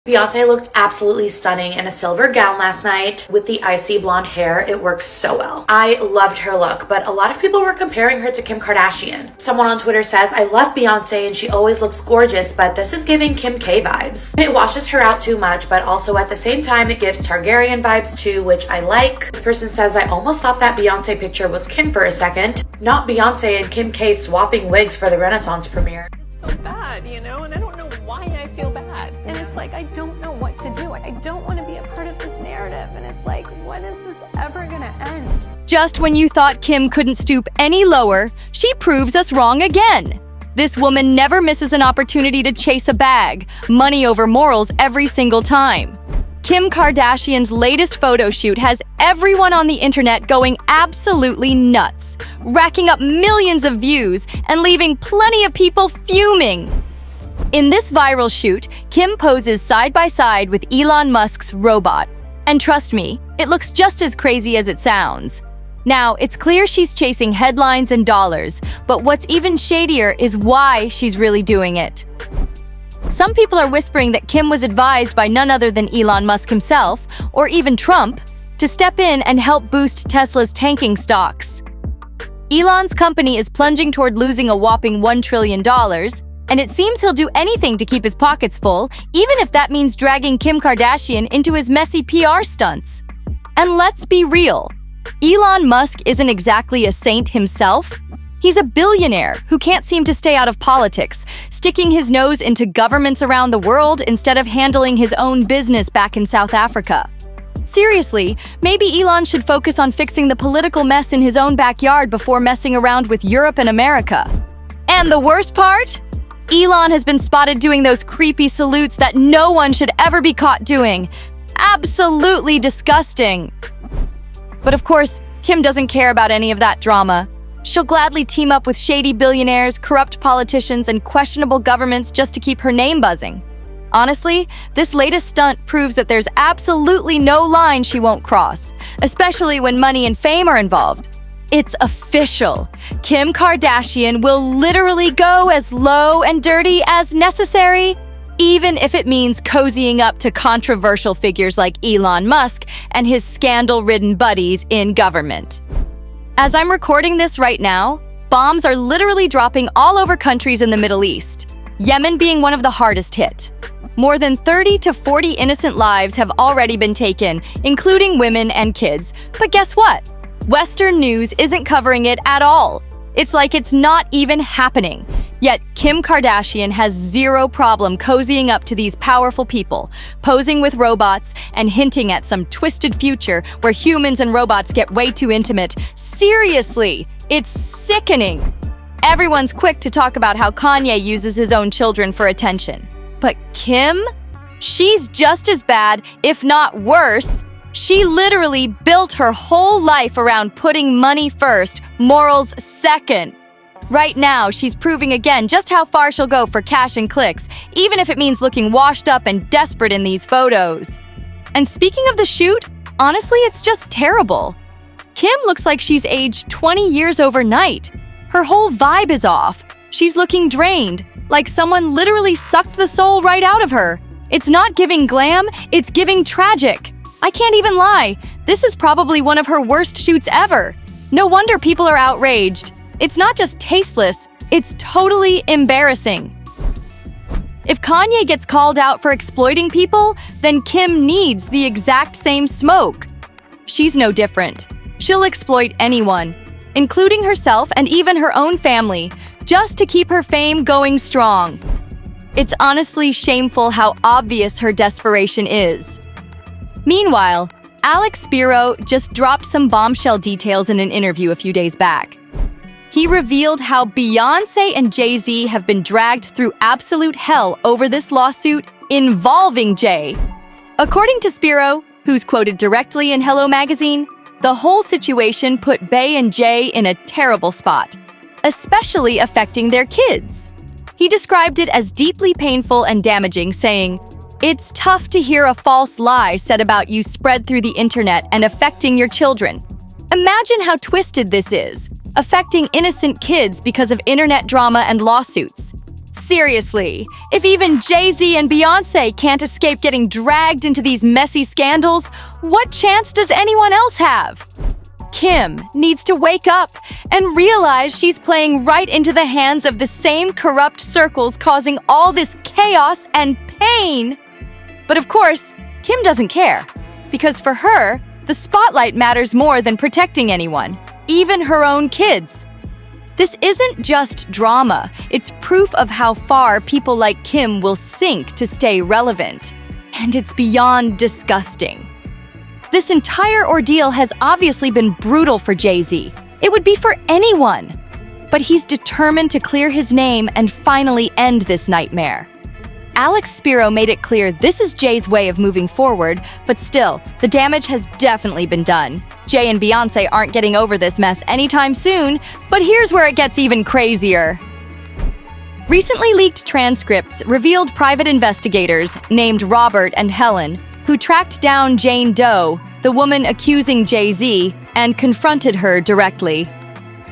Beyoncé looked absolutely stunning in a silver gown last night with the icy blonde hair. It works so well. I loved her look, but a lot of people were comparing her to Kim Kardashian. Someone on Twitter says, I love Beyoncé and she always looks gorgeous, but this is giving Kim K vibes. It washes her out too much, but also at the same time, it gives Targaryen vibes too, which I like. This person says, I almost thought that Beyoncé picture was Kim for a second, not Beyoncé and Kim K swapping wigs for the Renaissance premiere. Bad, and I don't know why I feel bad. And it's like, I don't know what to do. I don't want to be a part of this narrative. And it's like, when is this ever gonna end? Just when you thought Kim couldn't stoop any lower, she proves us wrong again. This woman never misses an opportunity to chase a bag, money over morals every single time. Kim Kardashian's latest photo shoot has everyone on the internet going absolutely nuts, racking up millions of views and leaving plenty of people fuming. In this viral shoot, Kim poses side by side with Elon Musk's robot. And trust me, it looks just as crazy as it sounds. Now, it's clear she's chasing headlines and dollars, but what's even shadier is why she's really doing it. Some people are whispering that Kim was advised by none other than Elon Musk himself, or even Trump, to step in and help boost Tesla's tanking stocks. Elon's company is plunging toward losing a whopping $1 trillion, and it seems he'll do anything to keep his pockets full, even if that means dragging Kim Kardashian into his messy PR stunts. And let's be real, Elon Musk isn't exactly a saint himself. He's a billionaire who can't seem to stay out of politics, sticking his nose into governments around the world instead of handling his own business back in South Africa. Seriously, maybe Elon should focus on fixing the political mess in his own backyard before messing around with Europe and America. And the worst part? Elon has been spotted doing those creepy salutes that no one should ever be caught doing. Absolutely disgusting. But of course, Kim doesn't care about any of that drama. She'll gladly team up with shady billionaires, corrupt politicians, and questionable governments just to keep her name buzzing. Honestly, this latest stunt proves that there's absolutely no line she won't cross, especially when money and fame are involved. It's official. Kim Kardashian will literally go as low and dirty as necessary, even if it means cozying up to controversial figures like Elon Musk and his scandal-ridden buddies in government. As I'm recording this right now, bombs are literally dropping all over countries in the Middle East, Yemen being one of the hardest hit. More than 30 to 40 innocent lives have already been taken, including women and kids. But guess what? Western news isn't covering it at all. It's like it's not even happening. Yet Kim Kardashian has zero problem cozying up to these powerful people, posing with robots and hinting at some twisted future where humans and robots get way too intimate. Seriously, it's sickening. Everyone's quick to talk about how Kanye uses his own children for attention. But Kim? She's just as bad, if not worse. She literally built her whole life around putting money first, morals second. Right now, she's proving again just how far she'll go for cash and clicks, even if it means looking washed up and desperate in these photos. And speaking of the shoot, honestly, it's just terrible. Kim looks like she's aged 20 years overnight. Her whole vibe is off. She's looking drained, like someone literally sucked the soul right out of her. It's not giving glam, it's giving tragic. I can't even lie, this is probably one of her worst shoots ever. No wonder people are outraged. It's not just tasteless, it's totally embarrassing. If Kanye gets called out for exploiting people, then Kim needs the exact same smoke. She's no different. She'll exploit anyone, including herself and even her own family, just to keep her fame going strong. It's honestly shameful how obvious her desperation is. Meanwhile, Alex Spiro just dropped some bombshell details in an interview a few days back. He revealed how Beyoncé and Jay-Z have been dragged through absolute hell over this lawsuit involving Jay. According to Spiro, who's quoted directly in Hello Magazine, the whole situation put Bey and Jay in a terrible spot, especially affecting their kids. He described it as deeply painful and damaging, saying, "It's tough to hear a false lie said about you spread through the internet and affecting your children. Imagine how twisted this is, affecting innocent kids because of internet drama and lawsuits. seriously, if even Jay-Z and Beyoncé can't escape getting dragged into these messy scandals, what chance does anyone else have? Kim needs to wake up and realize she's playing right into the hands of the same corrupt circles causing all this chaos and pain. But of course, Kim doesn't care, because for her, the spotlight matters more than protecting anyone, even her own kids. This isn't just drama, it's proof of how far people like Kim will sink to stay relevant. And it's beyond disgusting. This entire ordeal has obviously been brutal for Jay-Z. It would be for anyone. But he's determined to clear his name and finally end this nightmare. Alex Spiro made it clear this is Jay's way of moving forward, but still, the damage has definitely been done. Jay and Beyoncé aren't getting over this mess anytime soon, but here's where it gets even crazier. Recently leaked transcripts revealed private investigators named Robert and Helen, who tracked down Jane Doe, the woman accusing Jay-Z, and confronted her directly.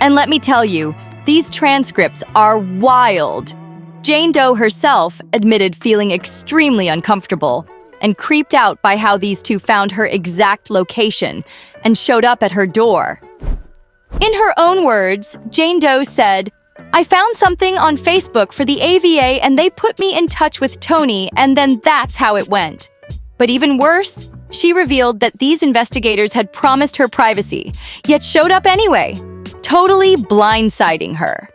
And let me tell you, these transcripts are wild. Jane Doe herself admitted feeling extremely uncomfortable and creeped out by how these two found her exact location and showed up at her door. In her own words, Jane Doe said, "I found something on Facebook for the AVA and they put me in touch with Tony, and then that's how it went." But even worse, she revealed that these investigators had promised her privacy, yet showed up anyway, totally blindsiding her.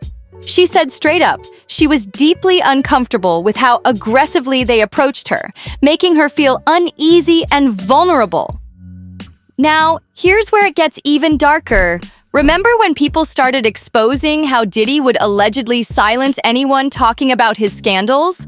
She said straight up, she was deeply uncomfortable with how aggressively they approached her, making her feel uneasy and vulnerable. Now, here's where it gets even darker. Remember when people started exposing how Diddy would allegedly silence anyone talking about his scandals?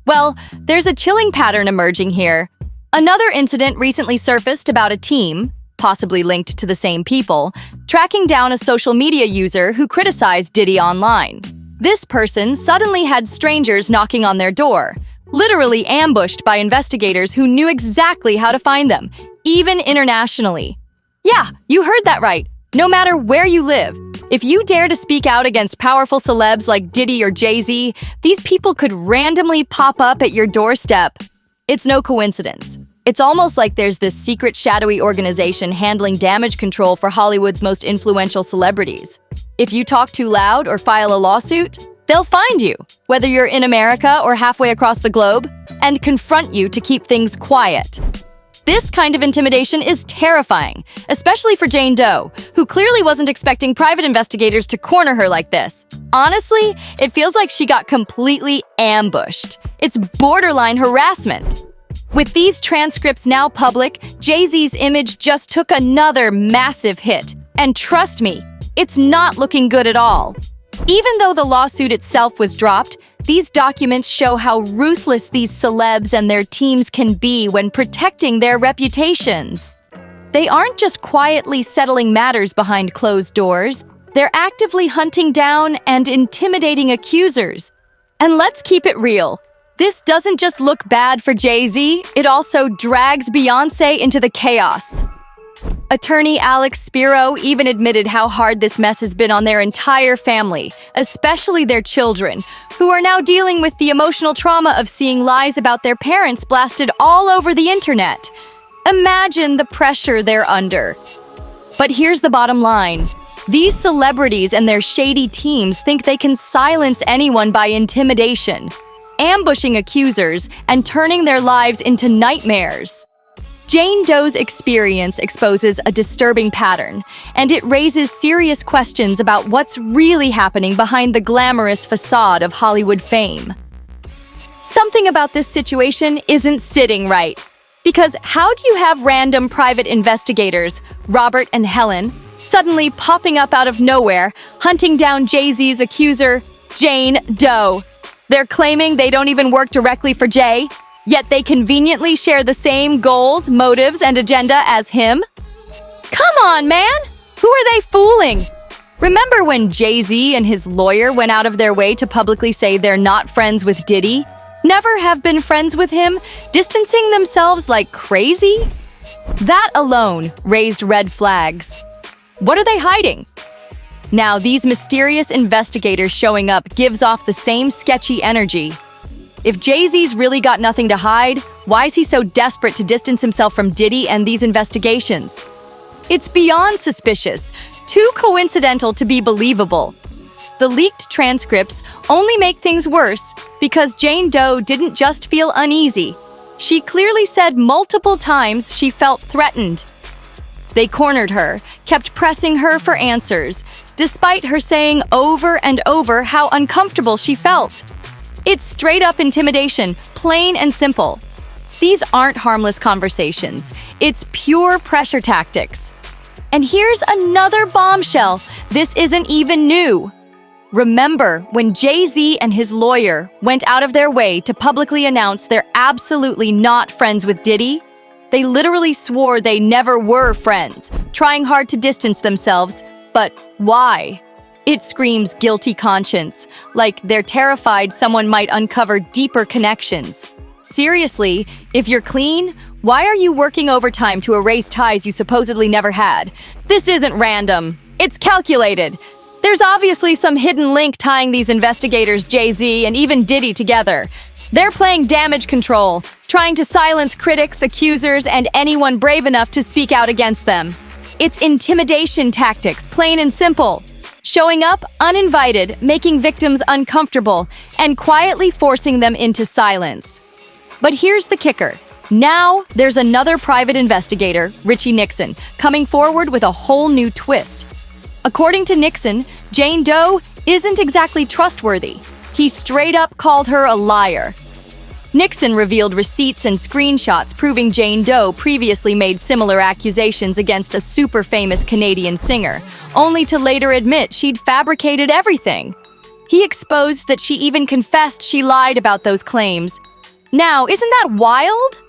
Well, there's a chilling pattern emerging here. Another incident recently surfaced about a team, possibly linked to the same people, tracking down a social media user who criticized Diddy online. This person suddenly had strangers knocking on their door, literally ambushed by investigators who knew exactly how to find them, even internationally. Yeah, you heard that right. No matter where you live, if you dare to speak out against powerful celebs like Diddy or Jay-Z, these people could randomly pop up at your doorstep. It's no coincidence. It's almost like there's this secret shadowy organization handling damage control for Hollywood's most influential celebrities. If you talk too loud or file a lawsuit, they'll find you, whether you're in America or halfway across the globe, and confront you to keep things quiet. This kind of intimidation is terrifying, especially for Jane Doe, who clearly wasn't expecting private investigators to corner her like this. Honestly, it feels like she got completely ambushed. It's borderline harassment. With these transcripts now public, Jay-Z's image just took another massive hit. And trust me, it's not looking good at all. Even though the lawsuit itself was dropped, these documents show how ruthless these celebs and their teams can be when protecting their reputations. They aren't just quietly settling matters behind closed doors, they're actively hunting down and intimidating accusers. And let's keep it real. This doesn't just look bad for Jay-Z, it also drags Beyoncé into the chaos. Attorney Alex Spiro even admitted how hard this mess has been on their entire family, especially their children, who are now dealing with the emotional trauma of seeing lies about their parents blasted all over the internet. Imagine the pressure they're under. But here's the bottom line. These celebrities and their shady teams think they can silence anyone by intimidation, ambushing accusers, and turning their lives into nightmares. Jane Doe's experience exposes a disturbing pattern, and it raises serious questions about what's really happening behind the glamorous facade of Hollywood fame. Something about this situation isn't sitting right. Because how do you have random private investigators, Robert and Helen, suddenly popping up out of nowhere, hunting down Jay-Z's accuser, Jane Doe? They're claiming they don't even work directly for Jay, yet they conveniently share the same goals, motives, and agenda as him? Come on, man! Who are they fooling? Remember when Jay-Z and his lawyer went out of their way to publicly say they're not friends with Diddy? Never have been friends with him, distancing themselves like crazy? That alone raised red flags. What are they hiding? Now, these mysterious investigators showing up gives off the same sketchy energy. If Jay-Z's really got nothing to hide, why is he so desperate to distance himself from Diddy and these investigations? It's beyond suspicious, too coincidental to be believable. The leaked transcripts only make things worse because Jane Doe didn't just feel uneasy. She clearly said multiple times she felt threatened. They cornered her, kept pressing her for answers, despite her saying over and over how uncomfortable she felt. It's straight-up intimidation, plain and simple. These aren't harmless conversations. It's pure pressure tactics. And here's another bombshell. This isn't even new. Remember when Jay-Z and his lawyer went out of their way to publicly announce they're absolutely not friends with Diddy? They literally swore they never were friends, trying hard to distance themselves. But why? It screams guilty conscience, like they're terrified someone might uncover deeper connections. Seriously, if you're clean, why are you working overtime to erase ties you supposedly never had? This isn't random. It's calculated. There's obviously some hidden link tying these investigators, Jay-Z and even Diddy, together. They're playing damage control, trying to silence critics, accusers, and anyone brave enough to speak out against them. It's intimidation tactics, plain and simple. Showing up uninvited, making victims uncomfortable, and quietly forcing them into silence. But here's the kicker. Now, there's another private investigator, Richie Nixon, coming forward with a whole new twist. According to Nixon, Jane Doe isn't exactly trustworthy. He straight up called her a liar. Nixon revealed receipts and screenshots proving Jane Doe previously made similar accusations against a super famous Canadian singer, only to later admit she'd fabricated everything. He exposed that she even confessed she lied about those claims. Now, isn't that wild?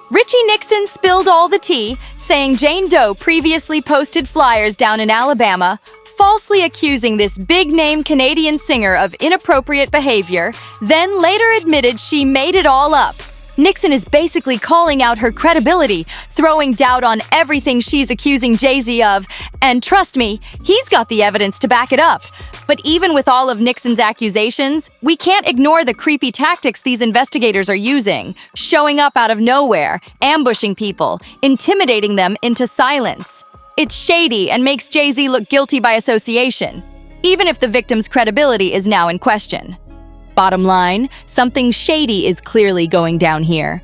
Richie Nixon spilled all the tea, saying Jane Doe previously posted flyers down in Alabama, falsely accusing this big-name Canadian singer of inappropriate behavior, then later admitted she made it all up. Nixon is basically calling out her credibility, throwing doubt on everything she's accusing Jay-Z of, and trust me, he's got the evidence to back it up. But even with all of Nixon's accusations, we can't ignore the creepy tactics these investigators are using, showing up out of nowhere, ambushing people, intimidating them into silence. It's shady and makes Jay-Z look guilty by association, even if the victim's credibility is now in question. Bottom line, something shady is clearly going down here.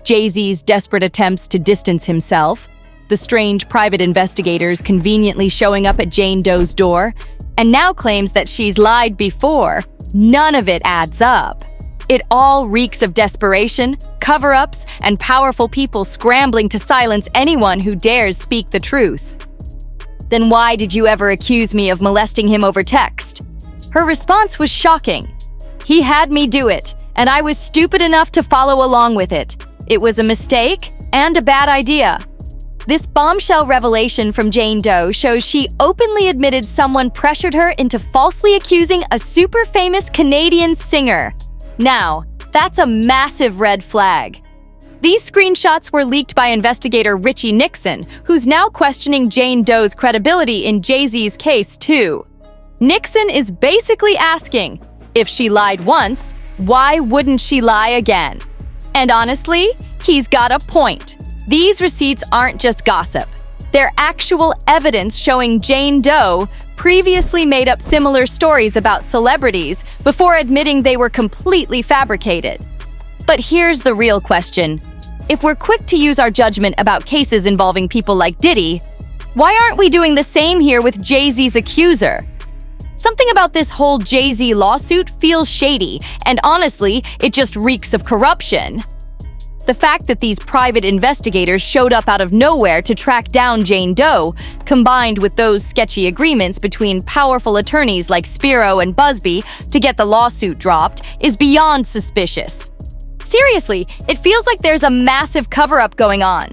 Jay-Z's desperate attempts to distance himself, the strange private investigators conveniently showing up at Jane Doe's door, and now claims that she's lied before. None of it adds up. It all reeks of desperation, cover-ups, and powerful people scrambling to silence anyone who dares speak the truth. Then why did you ever accuse me of molesting him over text? Her response was shocking. He had me do it, and I was stupid enough to follow along with it. It was a mistake and a bad idea. This bombshell revelation from Jane Doe shows she openly admitted someone pressured her into falsely accusing a super famous Canadian singer. Now, that's a massive red flag. These screenshots were leaked by investigator Richie Nixon, who's now questioning Jane Doe's credibility in Jay-Z's case, too. Nixon is basically asking, if she lied once, why wouldn't she lie again? And honestly, he's got a point. These receipts aren't just gossip. They're actual evidence showing Jane Doe previously made up similar stories about celebrities before admitting they were completely fabricated. But here's the real question. If we're quick to use our judgment about cases involving people like Diddy, why aren't we doing the same here with Jay-Z's accuser? Something about this whole Jay-Z lawsuit feels shady, and honestly, it just reeks of corruption. The fact that these private investigators showed up out of nowhere to track down Jane Doe, combined with those sketchy agreements between powerful attorneys like Spiro and Busby to get the lawsuit dropped, is beyond suspicious. Seriously, it feels like there's a massive cover-up going on.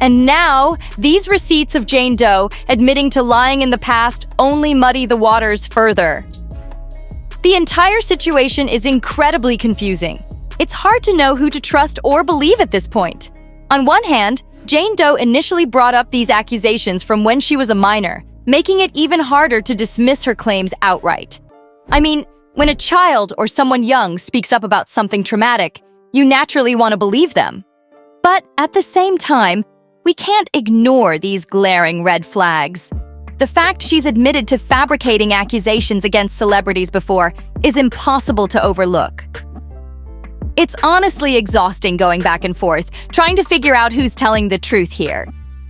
And now, these receipts of Jane Doe admitting to lying in the past only muddy the waters further. The entire situation is incredibly confusing. It's hard to know who to trust or believe at this point. On one hand, Jane Doe initially brought up these accusations from when she was a minor, making it even harder to dismiss her claims outright. I mean, when a child or someone young speaks up about something traumatic, you naturally want to believe them. But at the same time, we can't ignore these glaring red flags. The fact she's admitted to fabricating accusations against celebrities before is impossible to overlook. It's honestly exhausting going back and forth, trying to figure out who's telling the truth here.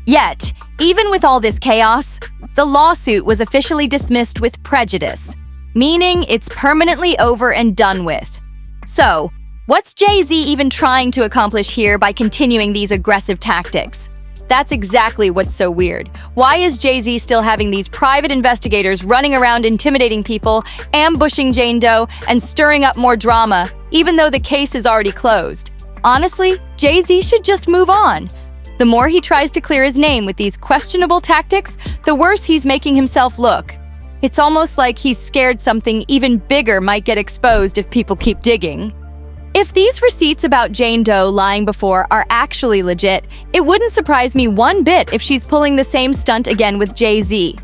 Yet, even with all this chaos, the lawsuit was officially dismissed with prejudice, meaning it's permanently over and done with. So, what's Jay-Z even trying to accomplish here by continuing these aggressive tactics? That's exactly what's so weird. Why is Jay-Z still having these private investigators running around intimidating people, ambushing Jane Doe, and stirring up more drama, even though the case is already closed? Honestly, Jay-Z should just move on. The more he tries to clear his name with these questionable tactics, the worse he's making himself look. It's almost like he's scared something even bigger might get exposed if people keep digging. If these receipts about Jane Doe lying before are actually legit, it wouldn't surprise me one bit if she's pulling the same stunt again with Jay-Z.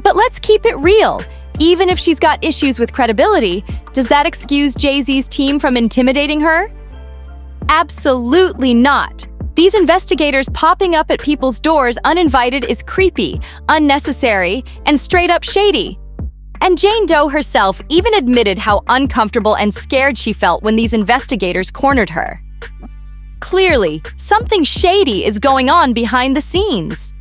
But let's keep it real. Even if she's got issues with credibility, does that excuse Jay-Z's team from intimidating her? Absolutely not. These investigators popping up at people's doors uninvited is creepy, unnecessary, and straight up shady. And Jane Doe herself even admitted how uncomfortable and scared she felt when these investigators cornered her. Clearly, something shady is going on behind the scenes.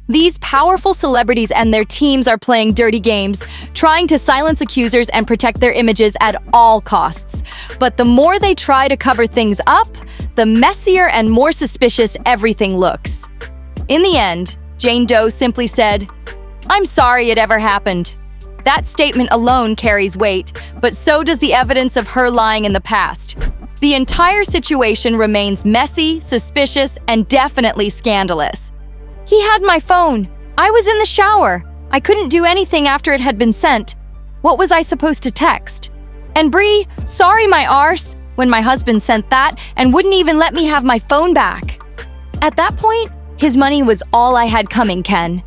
These powerful celebrities and their teams are playing dirty games, trying to silence accusers and protect their images at all costs. But the more they try to cover things up, the messier and more suspicious everything looks. In the end, Jane Doe simply said, "I'm sorry it ever happened." That statement alone carries weight, but so does the evidence of her lying in the past. The entire situation remains messy, suspicious, and definitely scandalous. "He had my phone. I was in the shower. I couldn't do anything after it had been sent. What was I supposed to text? And Bree, sorry my arse, when my husband sent that and wouldn't even let me have my phone back." At that point, his money was all I had coming, Ken.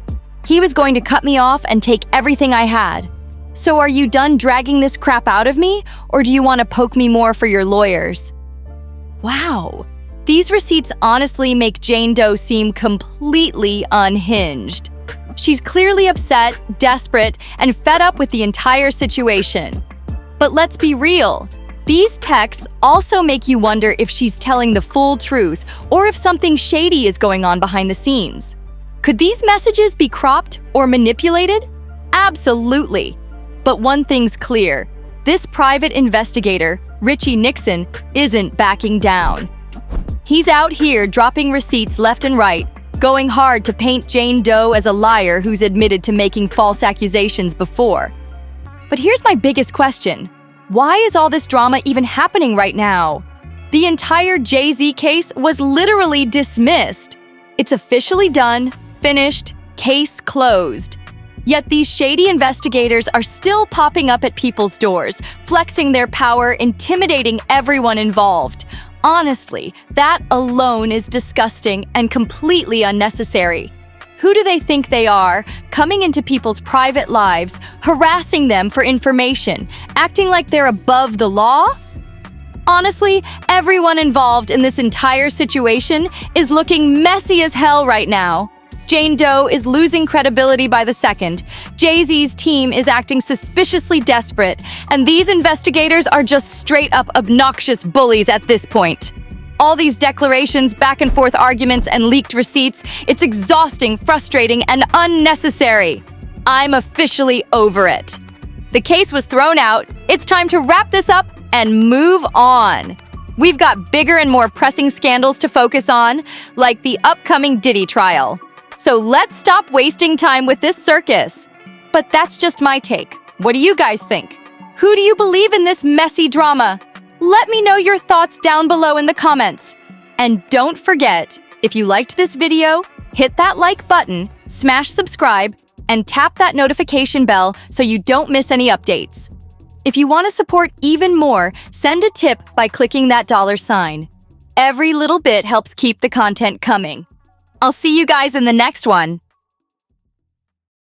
He was going to cut me off and take everything I had. So are you done dragging this crap out of me, or do you want to poke me more for your lawyers? Wow. These receipts honestly make Jane Doe seem completely unhinged. She's clearly upset, desperate, and fed up with the entire situation. But let's be real. These texts also make you wonder if she's telling the full truth or if something shady is going on behind the scenes. Could these messages be cropped or manipulated? Absolutely. But one thing's clear. This private investigator, Richie Nixon, isn't backing down. He's out here dropping receipts left and right, going hard to paint Jane Doe as a liar who's admitted to making false accusations before. But here's my biggest question. Why is all this drama even happening right now? The entire Jay-Z case was literally dismissed. It's officially done, finished, case closed. Yet these shady investigators are still popping up at people's doors, flexing their power, intimidating everyone involved. Honestly, that alone is disgusting and completely unnecessary. Who do they think they are, coming into people's private lives, harassing them for information, acting like they're above the law? Honestly, everyone involved in this entire situation is looking messy as hell right now. Jane Doe is losing credibility by the second. Jay-Z's team is acting suspiciously desperate, and these investigators are just straight-up obnoxious bullies at this point. All these declarations, back-and-forth arguments, and leaked receipts, it's exhausting, frustrating, and unnecessary. I'm officially over it. The case was thrown out. It's time to wrap this up and move on. We've got bigger and more pressing scandals to focus on, like the upcoming Diddy trial. So let's stop wasting time with this circus. But that's just my take. What do you guys think? Who do you believe in this messy drama? Let me know your thoughts down below in the comments. And don't forget, if you liked this video, hit that like button, smash subscribe, and tap that notification bell so you don't miss any updates. If you want to support even more, send a tip by clicking that $sign. Every little bit helps keep the content coming. I'll see you guys in the next one.